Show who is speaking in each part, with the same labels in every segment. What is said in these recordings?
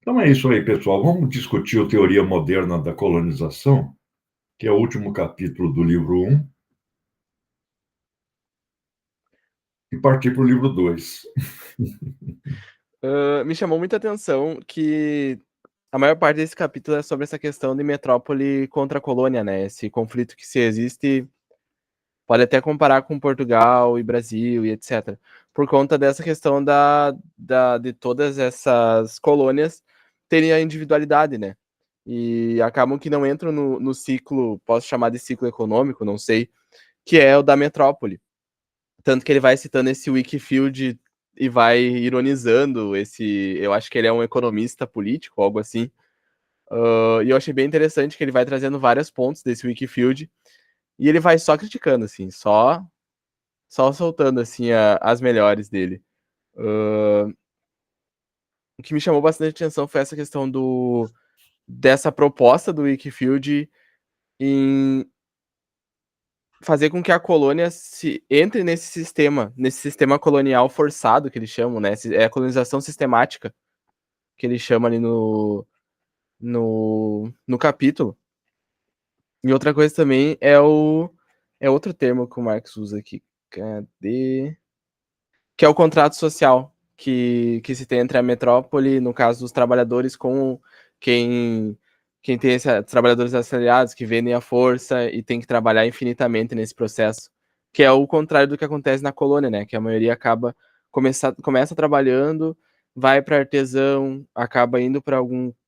Speaker 1: Então é isso aí, pessoal. Vamos discutir a teoria moderna da colonização, que é o último capítulo do livro 1, e partir para o livro 2.
Speaker 2: Me chamou muita atenção que a maior parte desse capítulo é sobre essa questão de metrópole contra a colônia, né? Esse conflito que se existe, pode até comparar com Portugal e Brasil e etc. Por conta dessa questão de todas essas colônias terem a individualidade, né? E acabam que não entram no ciclo, posso chamar de ciclo econômico, não sei, que é o da metrópole. Tanto que ele vai citando esse Wikifield e vai ironizando esse. Eu acho que ele é um economista político, algo assim. E eu achei bem interessante que ele vai trazendo vários pontos desse Wikifield e ele vai só criticando, assim, só soltando assim as melhores dele. O que me chamou bastante atenção foi essa questão dessa proposta do Wikifield em fazer com que a colônia se entre nesse sistema colonial forçado que eles chamam, né? É a colonização sistemática que ele chama ali no capítulo. E outra coisa também é outro termo que o Marx usa aqui. Cadê? Que é o contrato social que se tem entre a metrópole, no caso dos trabalhadores, com quem, quem tem esses trabalhadores assalariados que vendem a força e tem que trabalhar infinitamente nesse processo. Que é o contrário do que acontece na colônia, né? Que a maioria começa trabalhando, vai para artesão, acaba indo para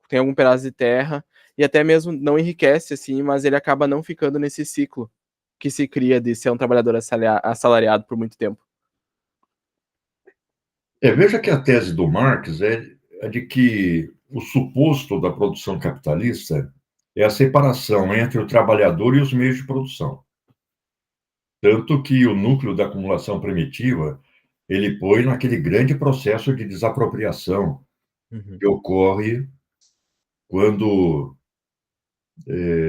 Speaker 2: tem algum pedaço de terra e até mesmo não enriquece assim, mas ele acaba não ficando nesse ciclo que se cria de ser um trabalhador assalariado por muito tempo.
Speaker 1: Veja que a tese do Marx é de que o suposto da produção capitalista é a separação entre o trabalhador e os meios de produção. Tanto que o núcleo da acumulação primitiva ele põe naquele grande processo de desapropriação
Speaker 2: Uhum.
Speaker 1: que ocorre quando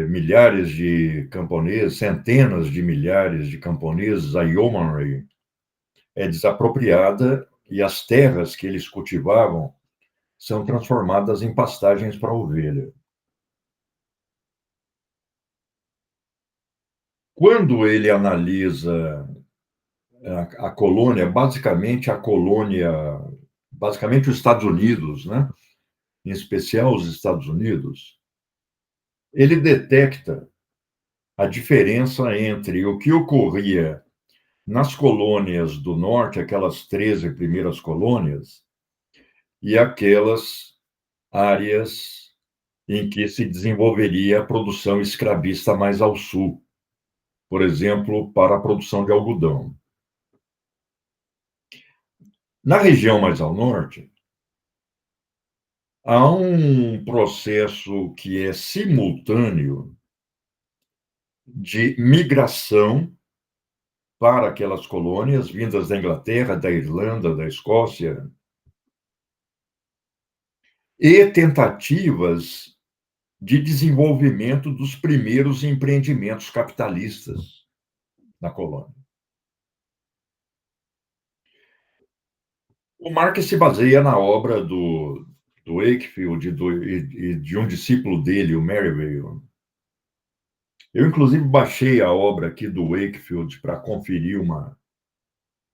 Speaker 1: milhares de camponeses, centenas de milhares de camponeses, a yeomanry, é desapropriada e as terras que eles cultivavam são transformadas em pastagens para ovelha. Quando ele analisa a colônia, basicamente os Estados Unidos, né? Em especial os Estados Unidos, ele detecta a diferença entre o que ocorria nas colônias do norte, aquelas 13 primeiras colônias, e aquelas áreas em que se desenvolveria a produção escravista mais ao sul, por exemplo, para a produção de algodão. Na região mais ao norte, há um processo que é simultâneo de migração para aquelas colônias vindas da Inglaterra, da Irlanda, da Escócia, e tentativas de desenvolvimento dos primeiros empreendimentos capitalistas na colônia. O Marx se baseia na obra do Wakefield e de um discípulo dele, o Merivale. Eu, inclusive, baixei a obra aqui do Wakefield para conferir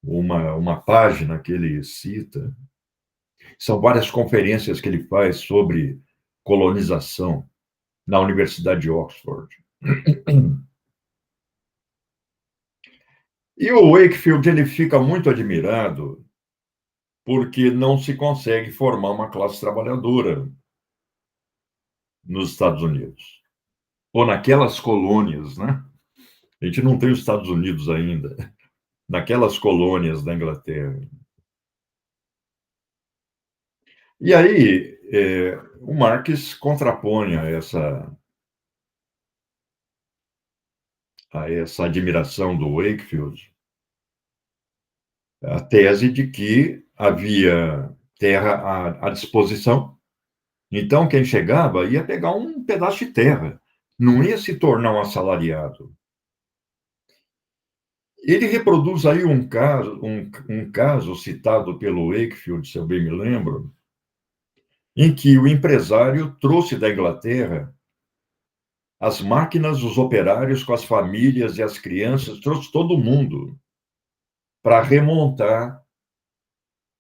Speaker 1: uma página que ele cita. São várias conferências que ele faz sobre colonização na Universidade de Oxford. E o Wakefield ele fica muito admirado porque não se consegue formar uma classe trabalhadora nos Estados Unidos, ou naquelas colônias, né? A gente não tem os Estados Unidos ainda, naquelas colônias da Inglaterra. E aí, o Marx contrapõe a essa admiração do Wakefield a tese de que havia terra à disposição. Então, quem chegava ia pegar um pedaço de terra, não ia se tornar um assalariado. Ele reproduz aí um caso citado pelo Wakefield, se eu bem me lembro, em que o empresário trouxe da Inglaterra as máquinas, os operários com as famílias e as crianças, trouxe todo mundo para remontar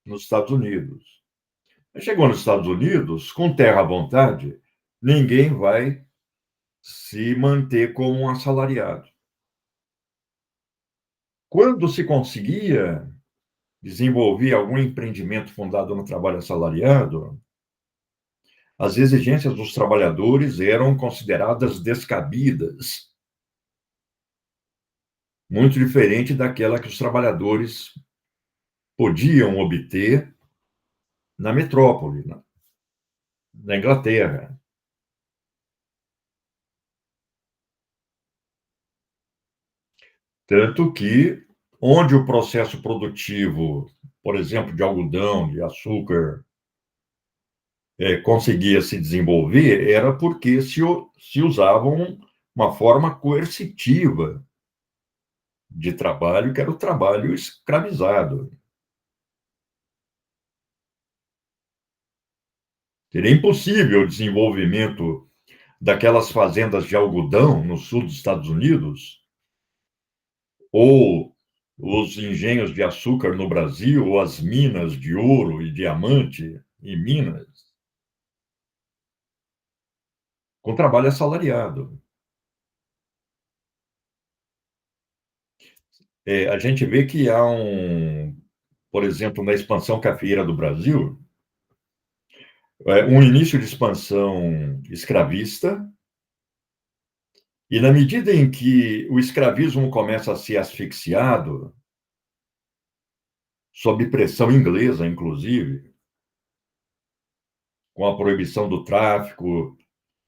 Speaker 1: nos Estados Unidos. Chegou nos Estados Unidos, com terra à vontade, ninguém vai se manter como um assalariado. Quando se conseguia desenvolver algum empreendimento fundado no trabalho assalariado, as exigências dos trabalhadores eram consideradas descabidas, muito diferente daquela que os trabalhadores podiam obter na metrópole, na Inglaterra. Tanto que, onde o processo produtivo, por exemplo, de algodão, de açúcar, conseguia se desenvolver, era porque se usavam uma forma coercitiva de trabalho, que era o trabalho escravizado. Seria impossível o desenvolvimento daquelas fazendas de algodão no sul dos Estados Unidos, ou os engenhos de açúcar no Brasil, ou as minas de ouro e diamante em Minas, com trabalho assalariado. A gente vê que há por exemplo, na expansão cafeeira do Brasil, um início de expansão escravista, e na medida em que o escravismo começa a ser asfixiado, sob pressão inglesa, inclusive, com a proibição do tráfico,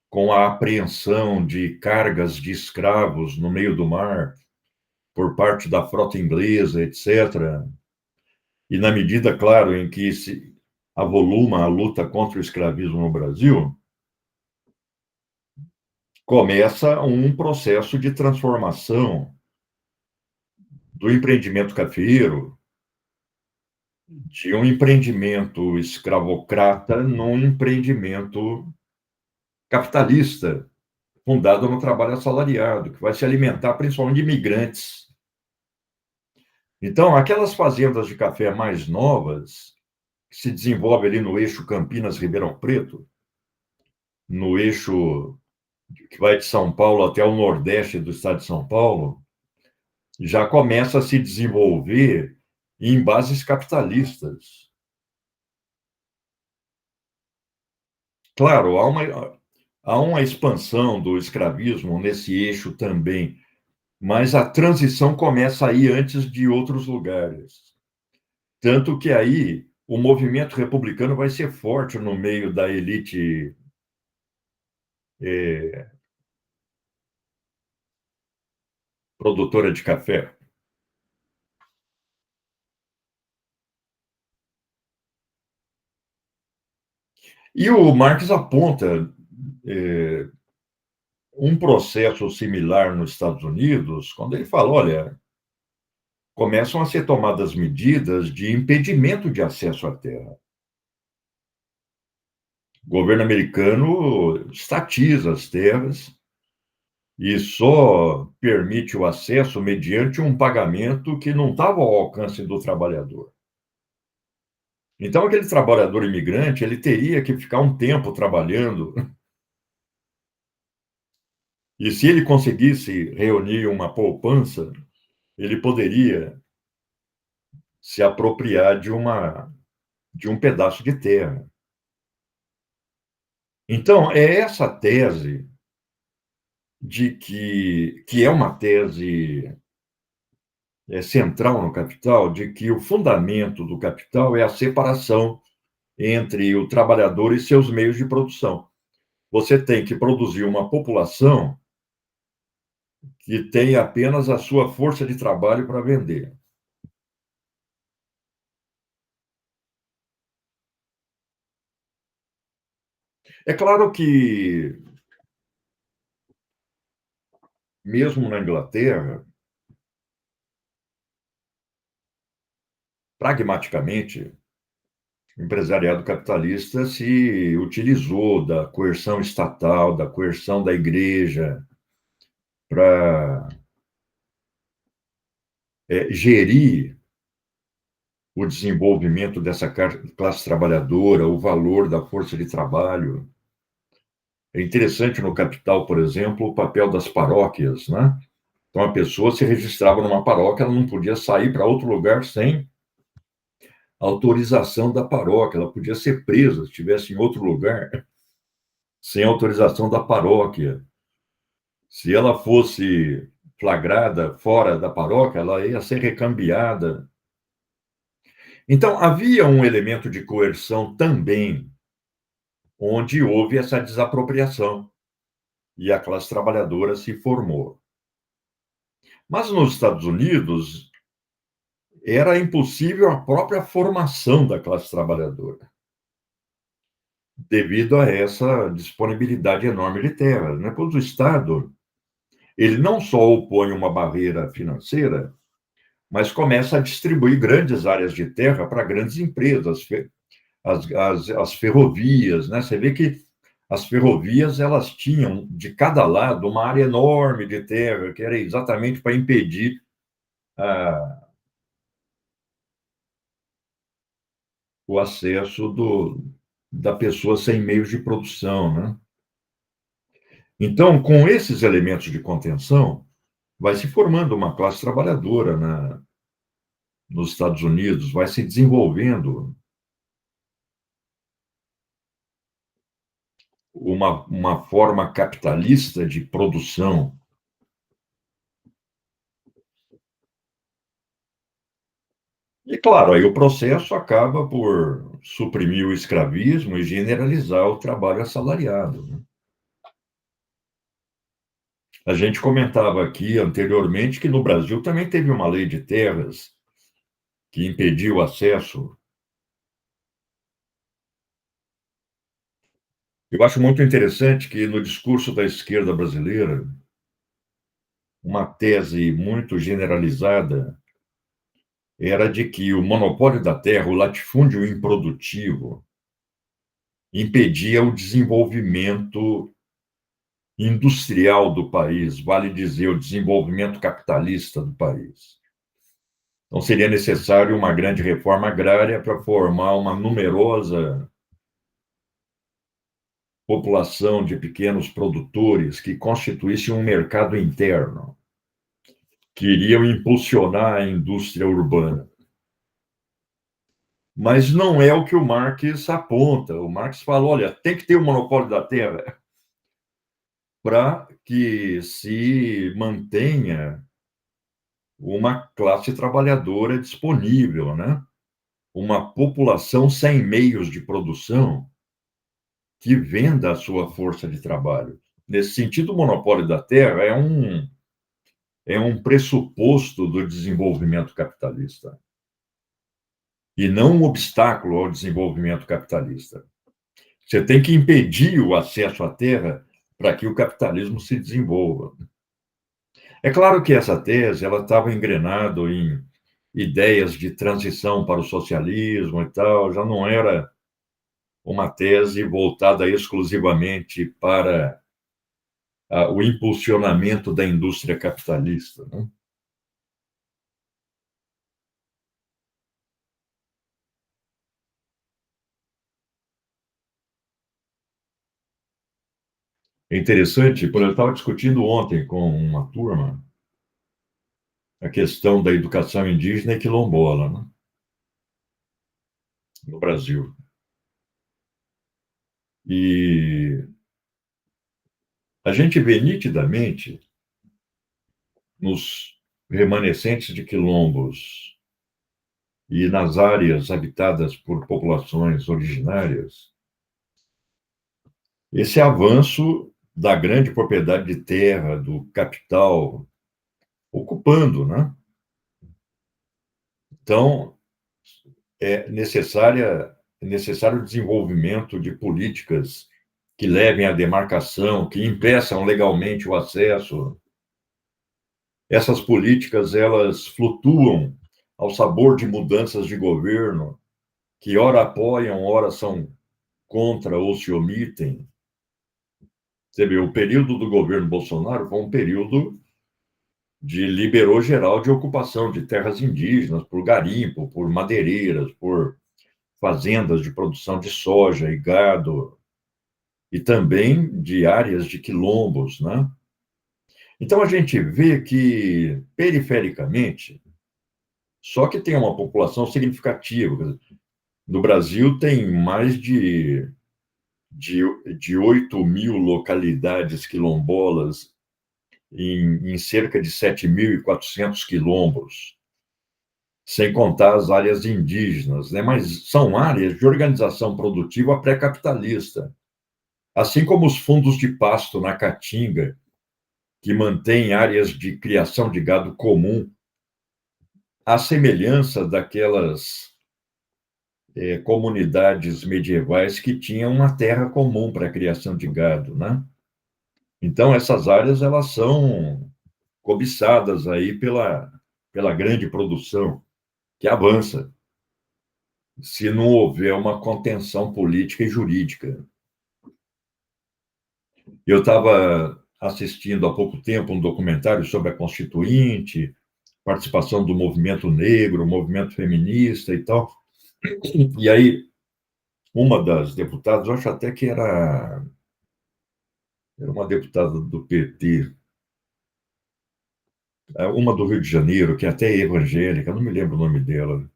Speaker 1: com a apreensão de cargas de escravos no meio do mar por parte da frota inglesa, etc. E na medida, claro, em que se avoluma a luta contra o escravismo no Brasil, começa um processo de transformação do empreendimento cafeeiro, de um empreendimento escravocrata num empreendimento capitalista, fundado no trabalho assalariado, que vai se alimentar principalmente de imigrantes. Então, aquelas fazendas de café mais novas, que se desenvolvem ali no eixo Campinas-Ribeirão Preto, no eixo que vai de São Paulo até o nordeste do estado de São Paulo, já começa a se desenvolver em bases capitalistas. Claro, há uma expansão do escravismo nesse eixo também, mas a transição começa aí antes de outros lugares. Tanto que aí o movimento republicano vai ser forte no meio da elite eh, produtora de café. E o Marx aponta um processo similar nos Estados Unidos, quando ele fala: olha, começam a ser tomadas medidas de impedimento de acesso à terra. O governo americano estatiza as terras e só permite o acesso mediante um pagamento que não estava ao alcance do trabalhador. Então, aquele trabalhador imigrante, ele teria que ficar um tempo trabalhando, e se ele conseguisse reunir uma poupança, ele poderia se apropriar de um pedaço de terra. Então, é essa tese que é uma tese central no Capital, de que o fundamento do capital é a separação entre o trabalhador e seus meios de produção. Você tem que produzir uma população que tem apenas a sua força de trabalho para vender. É claro que, mesmo na Inglaterra, pragmaticamente, O empresariado capitalista se utilizou da coerção estatal, da coerção da igreja, para gerir o desenvolvimento dessa classe trabalhadora, o valor da força de trabalho. É interessante no capital, por exemplo, o papel das paróquias, né? Então, a pessoa se registrava numa paróquia, ela não podia sair para outro lugar sem autorização da paróquia, ela podia ser presa se estivesse em outro lugar sem autorização da paróquia. Se ela fosse flagrada fora da paróquia, ela ia ser recambiada. Então, havia um elemento de coerção também, onde houve essa desapropriação e a classe trabalhadora se formou. Mas nos Estados Unidos, era impossível a própria formação da classe trabalhadora, devido a essa disponibilidade enorme de terra, né? Pois o Estado, ele não só opõe uma barreira financeira, mas começa a distribuir grandes áreas de terra para grandes empresas, as ferrovias, né? Você vê que as ferrovias, elas tinham de cada lado uma área enorme de terra, que era exatamente para impedir o acesso da pessoa sem meios de produção, né? Então, com esses elementos de contenção, vai se formando uma classe trabalhadora nos Estados Unidos, vai se desenvolvendo uma forma capitalista de produção. E, claro, aí o processo acaba por suprimir o escravismo e generalizar o trabalho assalariado, né? A gente comentava aqui anteriormente que no Brasil também teve uma lei de terras que impediu o acesso. Eu acho muito interessante que no discurso da esquerda brasileira, uma tese muito generalizada era de que o monopólio da terra, o latifúndio improdutivo, impedia o desenvolvimento industrial do país, vale dizer, o desenvolvimento capitalista do país. Então, seria necessário uma grande reforma agrária para formar uma numerosa população de pequenos produtores que constituísse um mercado interno, que iriam impulsionar a indústria urbana. Mas não é o que o Marx aponta. O Marx fala, olha, tem que ter o monopólio da terra para que se mantenha uma classe trabalhadora disponível, né? Uma população sem meios de produção que venda a sua força de trabalho. Nesse sentido, o monopólio da terra é um pressuposto do desenvolvimento capitalista e não um obstáculo ao desenvolvimento capitalista. Você tem que impedir o acesso à terra para que o capitalismo se desenvolva. É claro que essa tese ela estava engrenada em ideias de transição para o socialismo e tal, já não era uma tese voltada exclusivamente para o impulsionamento da indústria capitalista, né? É interessante, porque eu estava discutindo ontem com uma turma a questão da educação indígena e quilombola, né, no Brasil. E a gente vê nitidamente nos remanescentes de quilombos e nas áreas habitadas por populações originárias esse avanço da grande propriedade de terra, do capital ocupando, né? Então, é necessário o desenvolvimento de políticas que levem à demarcação, que impeçam legalmente o acesso. Essas políticas, elas flutuam ao sabor de mudanças de governo que ora apoiam, ora são contra ou se omitem. Você vê, o período do governo Bolsonaro foi um período de liberou geral de ocupação de terras indígenas por garimpo, por madeireiras, por fazendas de produção de soja e gado, e também de áreas de quilombos, né? Então a gente vê que, perifericamente, só que tem uma população significativa. No Brasil tem mais de, de 8 mil localidades quilombolas em cerca de 7.400 quilombos, sem contar as áreas indígenas, né? Mas são áreas de organização produtiva pré-capitalista, assim como os fundos de pasto na Caatinga, que mantêm áreas de criação de gado comum, à semelhança daquelas comunidades medievais que tinham uma terra comum para a criação de gado, né? Então, essas áreas elas são cobiçadas aí pela grande produção, que avança, se não houver uma contenção política e jurídica. Eu estava assistindo há pouco tempo um documentário sobre a Constituinte, participação do movimento negro, movimento feminista e tal. E aí, uma das deputadas, eu acho até que era uma deputada do PT, uma do Rio de Janeiro, que até é evangélica, não me lembro o nome dela,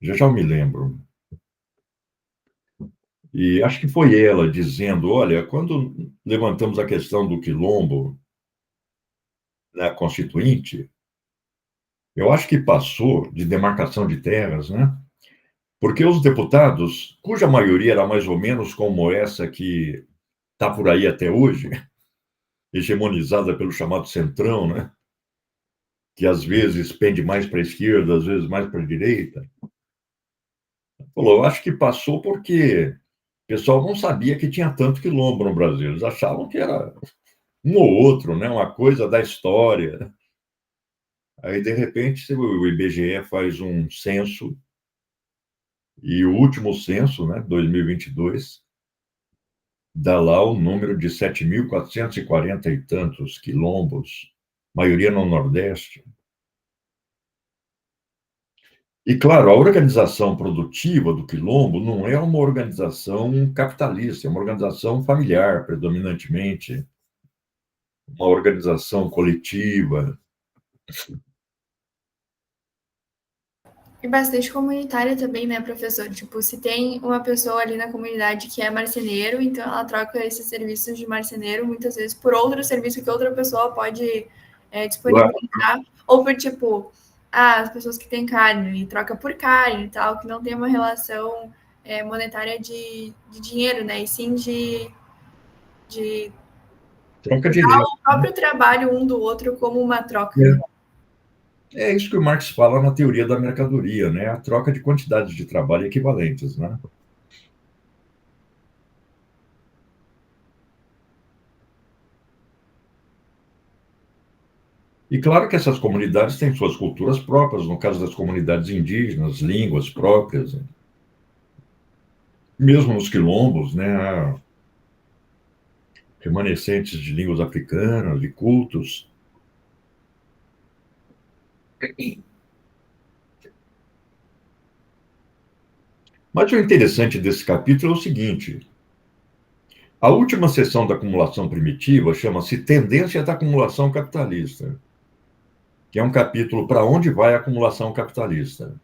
Speaker 1: já me lembro. E acho que foi ela dizendo, olha, quando levantamos a questão do quilombo na Constituinte, eu acho que passou de demarcação de terras, né? Porque os deputados, cuja maioria era mais ou menos como essa que está por aí até hoje, hegemonizada pelo chamado Centrão, né? Que às vezes pende mais para a esquerda, às vezes mais para a direita. Falou, eu acho que passou porque o pessoal não sabia que tinha tanto quilombo no Brasil. Eles achavam que era um ou outro, né? Uma coisa da história. Aí, de repente, o IBGE faz um censo, e o último censo, né, 2022, dá lá o número de 7.440 e tantos quilombos, maioria no Nordeste. E, claro, a organização produtiva do quilombo não é uma organização capitalista, é uma organização familiar, predominantemente, uma organização coletiva.
Speaker 3: E bastante comunitária também, né, professor? Tipo, se tem uma pessoa ali na comunidade que é marceneiro, então ela troca esses serviços de marceneiro muitas vezes por outro serviço que outra pessoa pode disponibilizar, ou por tipo, as pessoas que têm carne e troca por carne e tal, que não tem uma relação monetária de dinheiro, né? E sim de
Speaker 1: Troca direto.
Speaker 3: o próprio trabalho um do outro como uma troca.
Speaker 1: É isso que o Marx fala na teoria da mercadoria, né? A troca de quantidades de trabalho equivalentes, né? E claro que essas comunidades têm suas culturas próprias, no caso das comunidades indígenas, línguas próprias, né? Mesmo nos quilombos, né? Há remanescentes de línguas africanas, de cultos. Mas o interessante desse capítulo é o seguinte: a última seção da acumulação primitiva chama-se Tendência da Acumulação Capitalista, que é um capítulo para onde vai a acumulação capitalista.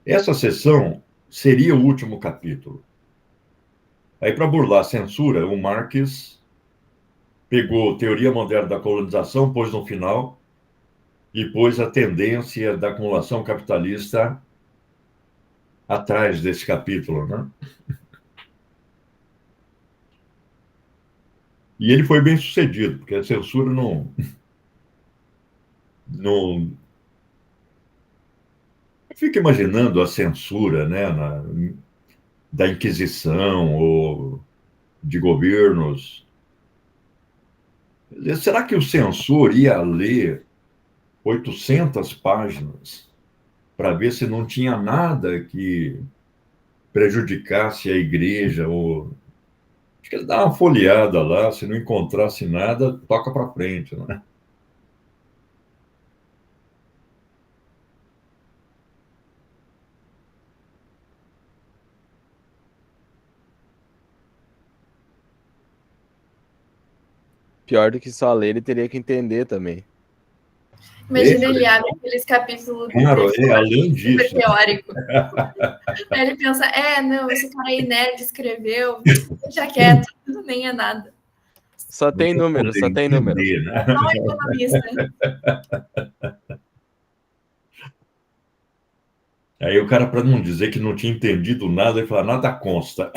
Speaker 1: Essa seção seria o último capítulo. Aí, para burlar a censura, o Marx pegou teoria moderna da colonização, pôs no final, e pôs a tendência da acumulação capitalista atrás desse capítulo, né? E ele foi bem sucedido, porque a censura não fica imaginando a censura, né, da Inquisição ou de governos. Será que o censor ia ler 800 páginas para ver se não tinha nada que prejudicasse a igreja. Acho que ele dá uma folheada lá, se não encontrasse nada, toca para frente, né?
Speaker 2: Pior do que só ler, ele teria que entender também.
Speaker 3: Imagina, ele abre aqueles capítulos
Speaker 1: Claro, além
Speaker 3: super
Speaker 1: disso.
Speaker 3: teórico. Aí ele pensa, não, esse cara aí nerd escreveu, deixa quieto, nem é nada.
Speaker 2: Só tem número, só tem número.
Speaker 1: Né?
Speaker 3: Não é economista.
Speaker 1: Aí o cara, para não dizer que não tinha entendido nada, ele fala, nada consta.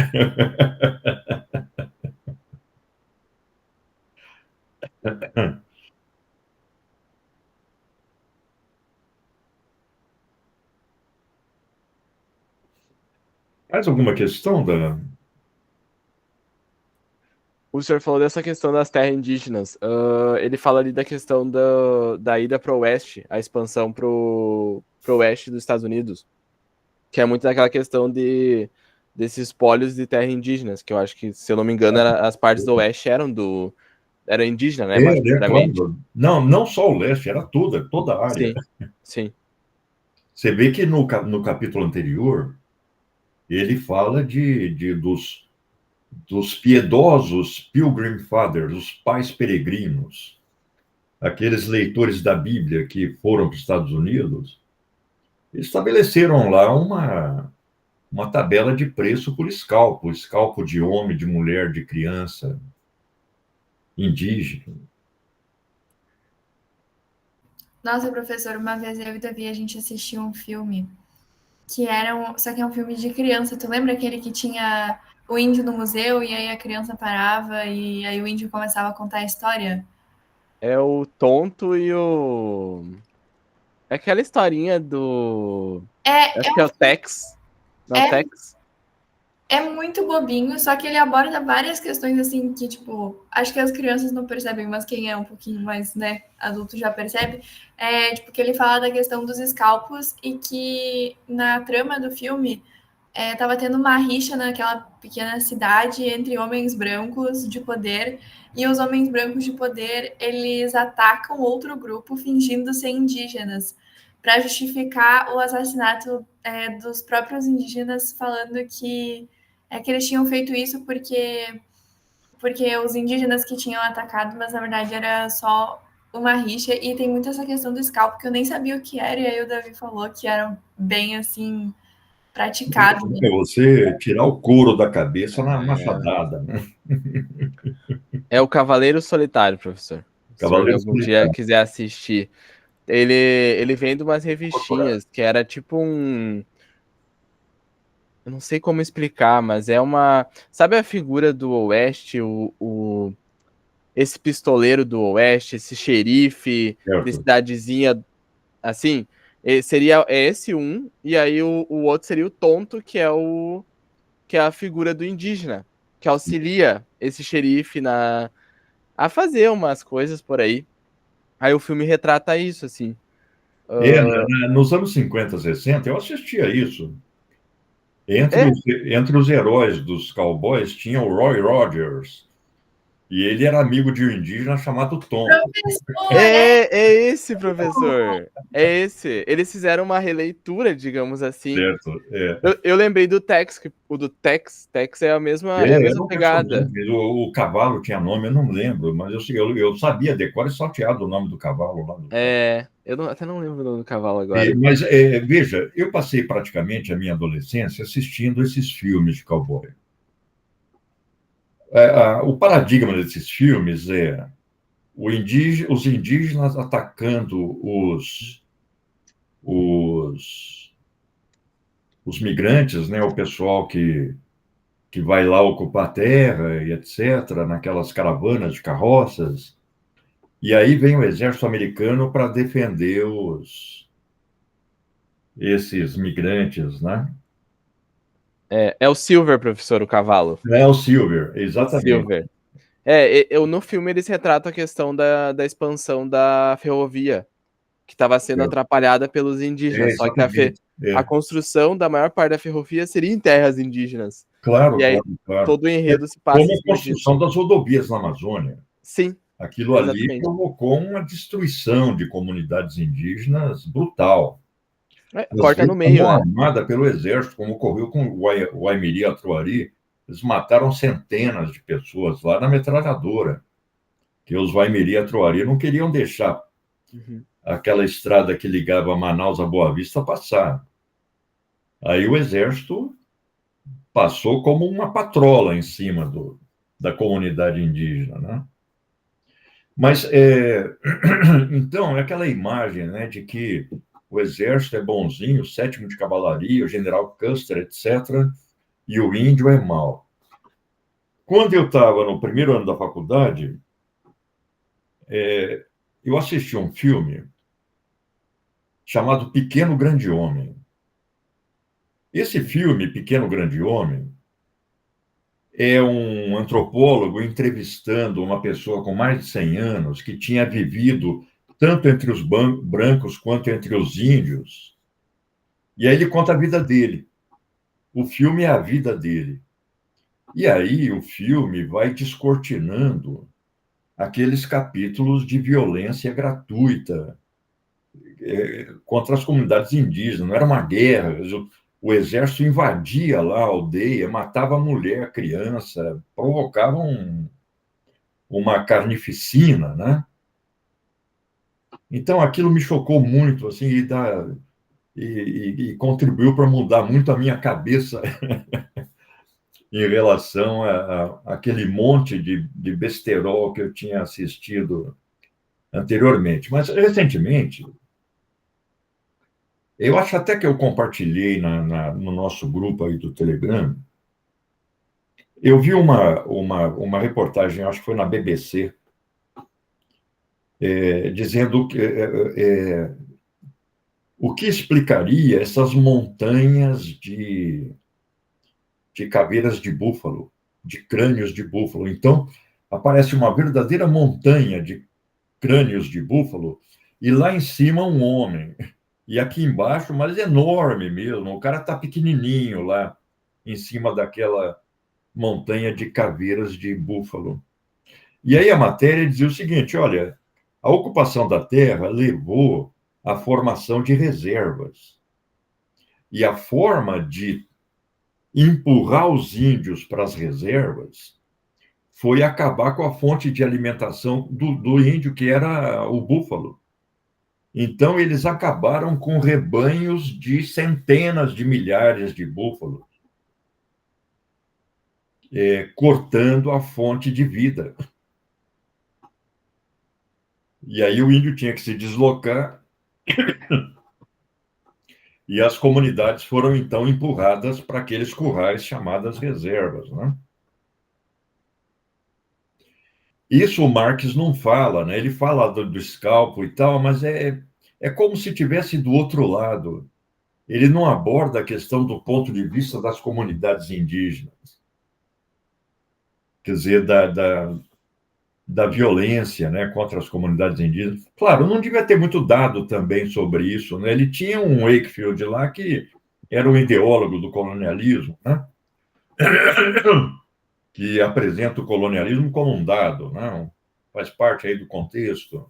Speaker 1: Mais alguma questão, Dana?
Speaker 2: O senhor falou dessa questão das terras indígenas. Ele fala ali da questão da ida para o oeste, a expansão para o oeste dos Estados Unidos, que é muito daquela questão desses espólios de terras indígenas, que eu acho que, se eu não me engano, as partes do oeste era indígena, né?
Speaker 1: Claro. Não só o leste, era toda a área.
Speaker 2: Sim.
Speaker 1: Você vê que no capítulo anterior, ele fala dos piedosos Pilgrim Fathers, os pais peregrinos, aqueles leitores da Bíblia que foram para os Estados Unidos, estabeleceram lá uma tabela de preço por escalpo de homem, de mulher, de criança, indígena.
Speaker 3: Nossa, professor, uma vez eu e o Davi, a gente assistiu um filme só que é um filme de criança. Tu lembra aquele que tinha o índio no museu e aí a criança parava e aí o índio começava a contar a história?
Speaker 2: É o tonto e o... É aquela historinha do... Acho que é o Tex. Não, Tex.
Speaker 3: É muito bobinho, só que ele aborda várias questões assim que, tipo, acho que as crianças não percebem, mas quem é um pouquinho mais, né, adulto já percebe. Tipo, que ele fala da questão dos escalpos e que na trama do filme tava tendo uma rixa naquela pequena cidade entre homens brancos de poder, e os homens brancos de poder, eles atacam outro grupo fingindo ser indígenas para justificar o assassinato dos próprios indígenas, falando que eles tinham feito isso porque os indígenas que tinham atacado, mas na verdade era só uma rixa. E tem muito essa questão do scalp, que eu nem sabia o que era, e aí o Davi falou que era bem assim praticado.
Speaker 1: É você tirar o couro da cabeça na machadada, né?
Speaker 2: É o Cavaleiro Solitário, professor. Se algum dia quiser assistir. Ele vem de umas revistinhas que era tipo um... Eu não sei como explicar, mas é uma... Sabe a figura do Oeste, esse pistoleiro do Oeste, esse xerife de cidadezinha, assim? Seria esse um, e aí o outro seria o tonto, que é a figura do indígena, que auxilia esse xerife a fazer umas coisas por aí. Aí o filme retrata isso, assim.
Speaker 1: Nos anos 50, 60, eu assistia isso. Entre os heróis dos cowboys tinha o Roy Rogers, e ele era amigo de um indígena chamado Tom.
Speaker 2: É esse, professor. É esse. Eles fizeram uma releitura, digamos assim.
Speaker 1: Certo,
Speaker 2: eu lembrei do Tex, que o do Tex é a mesma pegada.
Speaker 1: O cavalo tinha nome, eu não lembro, mas eu sabia decorar e salteado o nome do cavalo lá.
Speaker 2: Até não lembro o nome do cavalo agora.
Speaker 1: Mas, veja, eu passei praticamente a minha adolescência assistindo esses filmes de cowboy. O paradigma desses filmes é os indígenas atacando os migrantes, né, o pessoal que vai lá ocupar a terra e etc., naquelas caravanas de carroças. E aí vem o exército americano para defender esses migrantes, né?
Speaker 2: É o Silver, professor, o cavalo.
Speaker 1: É o Silver, exatamente.
Speaker 2: Silver. No filme eles retratam a questão da expansão da ferrovia. que estava sendo atrapalhada pelos indígenas. Só que a construção da maior parte da ferrovia seria em terras indígenas.
Speaker 1: Claro,
Speaker 2: e aí,
Speaker 1: claro.
Speaker 2: todo o enredo se passa
Speaker 1: como
Speaker 2: em
Speaker 1: a
Speaker 2: cima
Speaker 1: construção
Speaker 2: disso.
Speaker 1: das rodovias na Amazônia.
Speaker 2: Sim,
Speaker 1: Aquilo ali
Speaker 2: exatamente.
Speaker 1: provocou uma destruição de comunidades indígenas brutal.
Speaker 2: Corta no meio, né?
Speaker 1: Armada pelo exército, como ocorreu com o Waimiri Atuari, eles mataram centenas de pessoas lá na metralhadora, que os Waimiri Atuari não queriam deixar aquela estrada que ligava Manaus a Boa Vista passar. Aí o exército passou como uma patrola em cima da comunidade indígena, né? Mas, então, é aquela imagem, né, de que o exército é bonzinho, o 7º de cavalaria, o general Custer, etc., e o índio é mau. Quando eu estava no primeiro ano da faculdade, eu assisti um filme chamado Pequeno Grande Homem. Esse filme, Pequeno Grande Homem, é um antropólogo entrevistando uma pessoa com mais de 100 anos que tinha vivido tanto entre os brancos quanto entre os índios. E aí ele conta a vida dele. O filme é a vida dele. E aí o filme vai descortinando aqueles capítulos de violência gratuita contra as comunidades indígenas. Não era uma guerra. O exército invadia lá a aldeia, matava mulher, criança, provocava uma carnificina, né? Então, aquilo me chocou muito, assim, e contribuiu para mudar muito a minha cabeça em relação àquele monte de besterol que eu tinha assistido anteriormente. Mas, recentemente, eu acho até que eu compartilhei no nosso grupo aí do Telegram, eu vi uma reportagem, acho que foi na BBC, dizendo que o que explicaria essas montanhas de caveiras de búfalo, de crânios de búfalo. Então, aparece uma verdadeira montanha de crânios de búfalo, e lá em cima um homem, e aqui embaixo, mas enorme mesmo, o cara está pequenininho lá, em cima daquela montanha de caveiras de búfalo. E aí a matéria dizia o seguinte, olha, a ocupação da terra levou à formação de reservas. E a forma de empurrar os índios para as reservas foi acabar com a fonte de alimentação do índio, que era o búfalo. Então, eles acabaram com rebanhos de centenas de milhares de búfalos, cortando a fonte de vida. E aí o índio tinha que se deslocar e as comunidades foram, então, empurradas para aqueles currais chamadas reservas, né? Isso o Marx não fala, né? Ele fala do escalpo e tal, mas é como se tivesse do outro lado. Ele não aborda a questão do ponto de vista das comunidades indígenas. Quer dizer, da violência, né, contra as comunidades indígenas. Claro, não devia ter muito dado também sobre isso, né? Ele tinha um Wakefield lá que era um ideólogo do colonialismo, né? Que apresenta o colonialismo como um dado, né? Faz parte aí do contexto.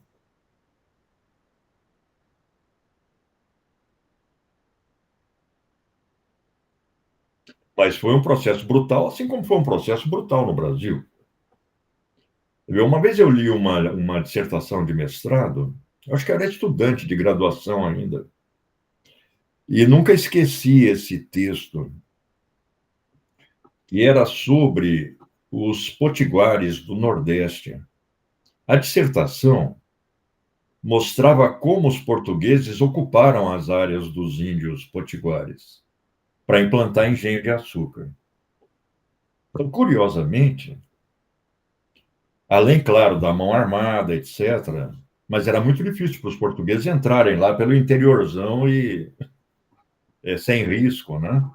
Speaker 1: Mas foi um processo brutal, assim como foi um processo brutal no Brasil. Uma vez eu li uma dissertação de mestrado, acho que era estudante de graduação ainda, e nunca esqueci esse texto, que era sobre os potiguares do Nordeste. A dissertação mostrava como os portugueses ocuparam as áreas dos índios potiguares para implantar engenho de açúcar. Então, curiosamente, além, claro, da mão armada, etc., mas era muito difícil para os portugueses entrarem lá pelo interiorzão e sem risco, né?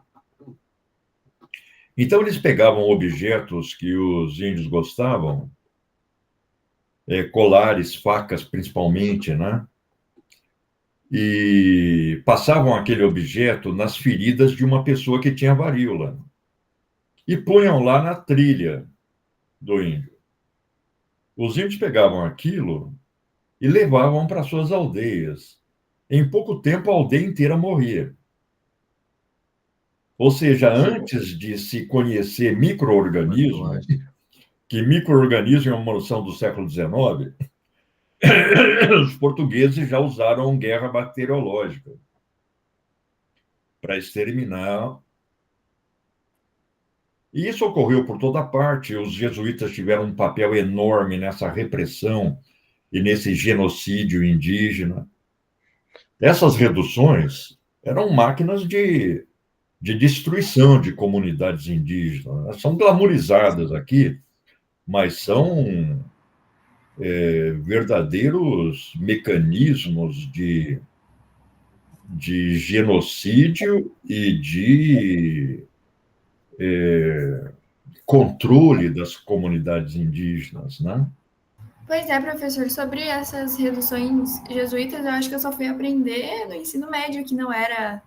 Speaker 1: Então, eles pegavam objetos que os índios gostavam, colares, facas, principalmente, né? e passavam aquele objeto nas feridas de uma pessoa que tinha varíola e punham lá na trilha do índio. Os índios pegavam aquilo e levavam para suas aldeias. Em pouco tempo, a aldeia inteira morria. Ou seja, antes de se conhecer micro-organismo, que micro-organismo é uma noção do século XIX, os portugueses já usaram guerra bacteriológica para exterminar. E isso ocorreu por toda parte. Os jesuítas tiveram um papel enorme nessa repressão e nesse genocídio indígena. Essas reduções eram máquinas de destruição de comunidades indígenas. Elas são glamorizadas aqui, mas são verdadeiros mecanismos de genocídio e de controle das comunidades indígenas, né?
Speaker 3: Pois é, professor, sobre essas reduções jesuítas, eu acho que eu só fui aprender no ensino médio que não era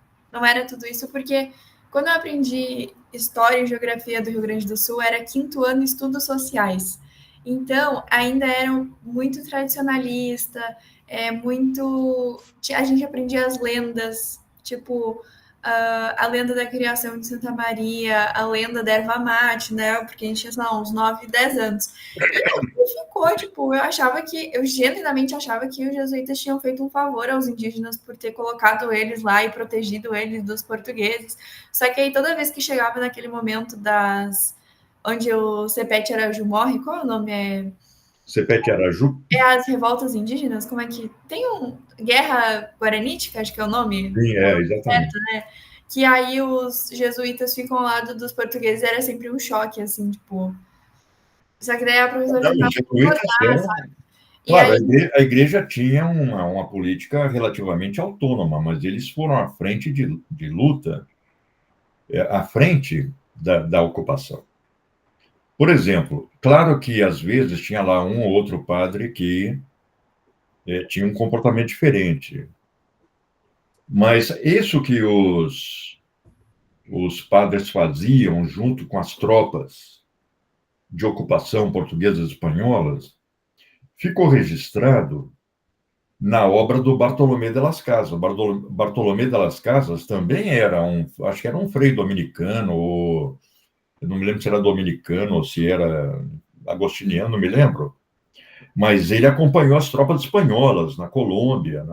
Speaker 3: tudo isso, porque quando eu aprendi História e Geografia do Rio Grande do Sul, era quinto ano Estudos Sociais. Então, ainda era muito tradicionalista, a gente aprendia as lendas, tipo, a lenda da criação de Santa Maria, a lenda da erva mate, né? Porque a gente tinha, sei lá, uns 9, 10 anos. E ficou, tipo, eu genuinamente achava que os jesuítas tinham feito um favor aos indígenas por ter colocado eles lá e protegido eles dos portugueses. Só que aí toda vez que chegava naquele momento onde o Sepete Araju morre, qual é o nome?
Speaker 1: Sepete Araju?
Speaker 3: É as revoltas indígenas? Como é que... Tem Guerra Guaranítica, acho que é o nome?
Speaker 1: Sim, exatamente.
Speaker 3: Que aí os jesuítas ficam ao lado dos portugueses, era sempre um choque, assim, tipo... Só que daí a professora
Speaker 1: Não,
Speaker 3: tentava
Speaker 1: os jesuítas são...
Speaker 3: e
Speaker 1: Claro,
Speaker 3: aí
Speaker 1: a igreja tinha uma política relativamente autônoma, mas eles foram à frente de luta, à frente da ocupação. Por exemplo, claro que às vezes tinha lá um ou outro padre que tinha um comportamento diferente, mas isso que os padres faziam junto com as tropas de ocupação portuguesas e espanholas ficou registrado na obra do Bartolomé de las Casas. Bartolomé de las Casas também acho que era um frei dominicano, ou eu não me lembro se era dominicano ou se era agostiniano, não me lembro, mas ele acompanhou as tropas espanholas na Colômbia,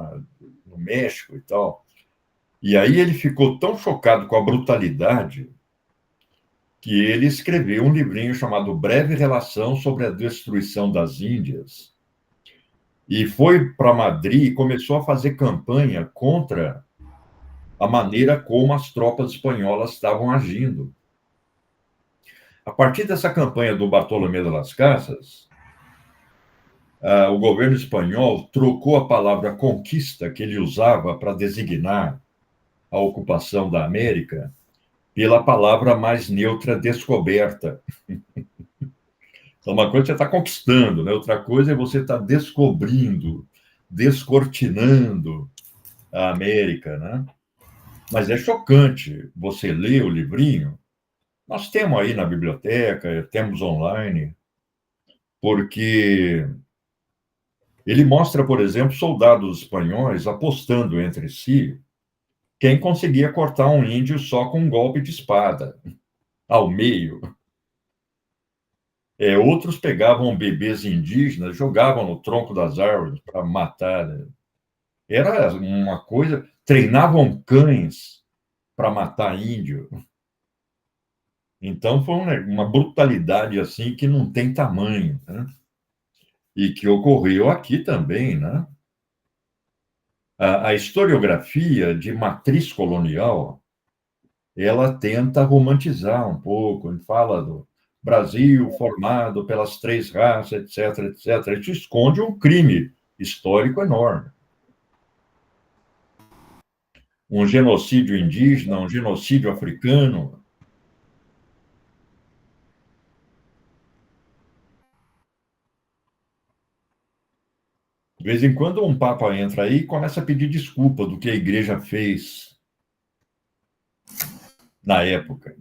Speaker 1: no México e tal. E aí ele ficou tão chocado com a brutalidade que ele escreveu um livrinho chamado Breve Relação sobre a Destruição das Índias, e foi para Madrid e começou a fazer campanha contra a maneira como as tropas espanholas estavam agindo. A partir dessa campanha do Bartolomé de las Casas, o governo espanhol trocou a palavra conquista, que ele usava para designar a ocupação da América, pela palavra mais neutra, descoberta. Então, uma coisa é você está conquistando, né? Outra coisa é você estar descobrindo, descortinando a América, né? Mas é chocante você ler o livrinho. Nós temos aí na biblioteca, temos online, porque ele mostra, por exemplo, soldados espanhóis apostando entre si quem conseguia cortar um índio só com um golpe de espada, ao meio. Outros pegavam bebês indígenas, jogavam no tronco das árvores para matar. Né? Era uma coisa. Treinavam cães para matar índio. Então, foi uma brutalidade assim que não tem tamanho. Né? E que ocorreu aqui também. Né? A historiografia de matriz colonial ela tenta romantizar um pouco, fala do Brasil formado pelas três raças, etc., etc. Isso esconde um crime histórico enorme. Um genocídio indígena, um genocídio africano. De vez em quando um papa entra aí e começa a pedir desculpa do que a igreja fez na época.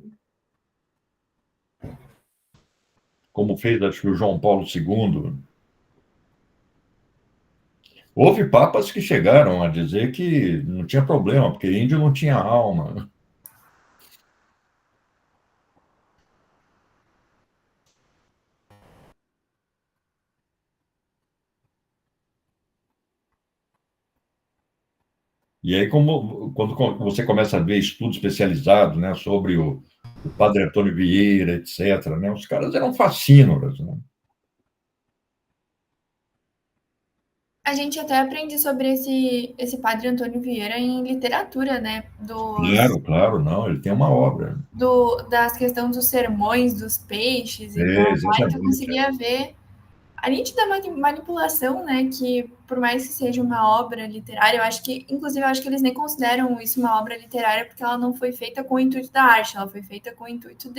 Speaker 1: Como fez, acho que o João Paulo II. Houve papas que chegaram a dizer que não tinha problema, porque índio não tinha alma. E aí, quando você começa a ver estudos especializados, né, sobre o padre Antônio Vieira, etc., né, os caras eram fascínoras, né?
Speaker 3: A gente até aprende sobre esse padre Antônio Vieira em literatura, né?
Speaker 1: Claro, não, ele tem uma obra.
Speaker 3: Das questões dos sermões, dos peixes e tal. Aí tu
Speaker 1: Exatamente.
Speaker 3: conseguia ver a nítida manipulação, né? Que por mais que seja uma obra literária, inclusive, eu acho que eles nem consideram isso uma obra literária porque ela não foi feita com o intuito da arte, ela foi feita com o intuito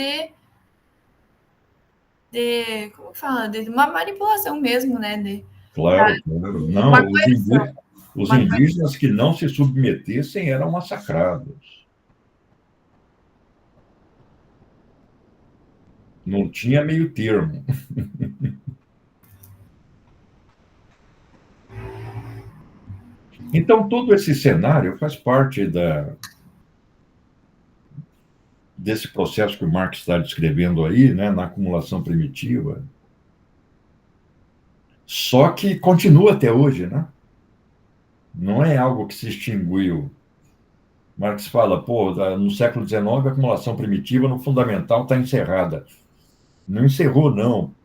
Speaker 3: como fala? De uma manipulação mesmo, né?
Speaker 1: Claro. Não,
Speaker 3: Uma coerção.
Speaker 1: os indígenas que não se submetessem eram massacrados. Não tinha meio termo. Então, todo esse cenário faz parte desse processo que o Marx está descrevendo aí, né, na acumulação primitiva. Só que continua até hoje, né? Não é algo que se extinguiu. Marx fala, pô, no século XIX a acumulação primitiva no fundamental está encerrada. Não encerrou, não,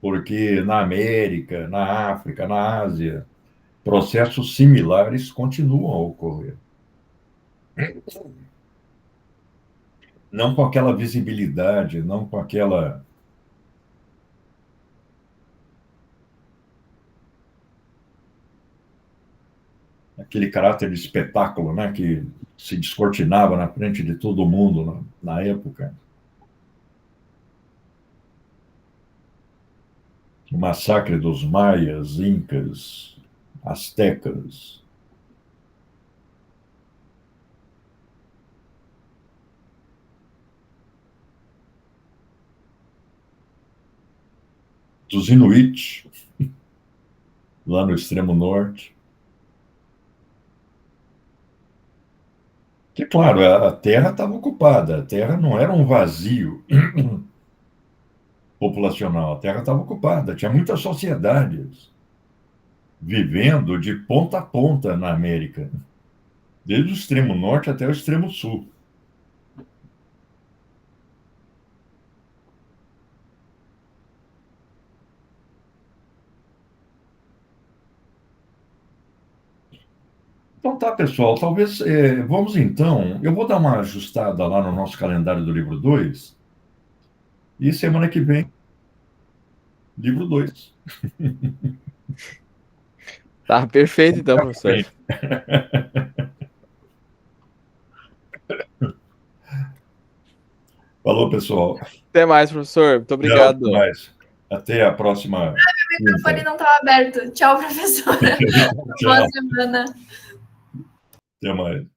Speaker 1: porque na América, na África, na Ásia, processos similares continuam a ocorrer. Não com aquela visibilidade, não com aquele caráter de espetáculo, né, que se descortinava na frente de todo mundo na época. O massacre dos maias, incas, astecas. Dos Inuit, lá no extremo norte. Que, claro, a terra estava ocupada, a terra não era um vazio populacional, a terra estava ocupada, tinha muitas sociedades vivendo de ponta a ponta na América, desde o extremo norte até o extremo sul. Então tá, pessoal, talvez vamos então. Eu vou dar uma ajustada lá no nosso calendário do livro 2 e semana que vem, livro 2.
Speaker 2: Tá, perfeito então, professor.
Speaker 1: Falou, pessoal.
Speaker 2: Até mais, professor. Muito obrigado.
Speaker 1: Até mais. Até a próxima.
Speaker 3: O microfone não estava aberto. Tchau, professora.
Speaker 1: Tchau.
Speaker 3: Boa semana.
Speaker 1: Até mais.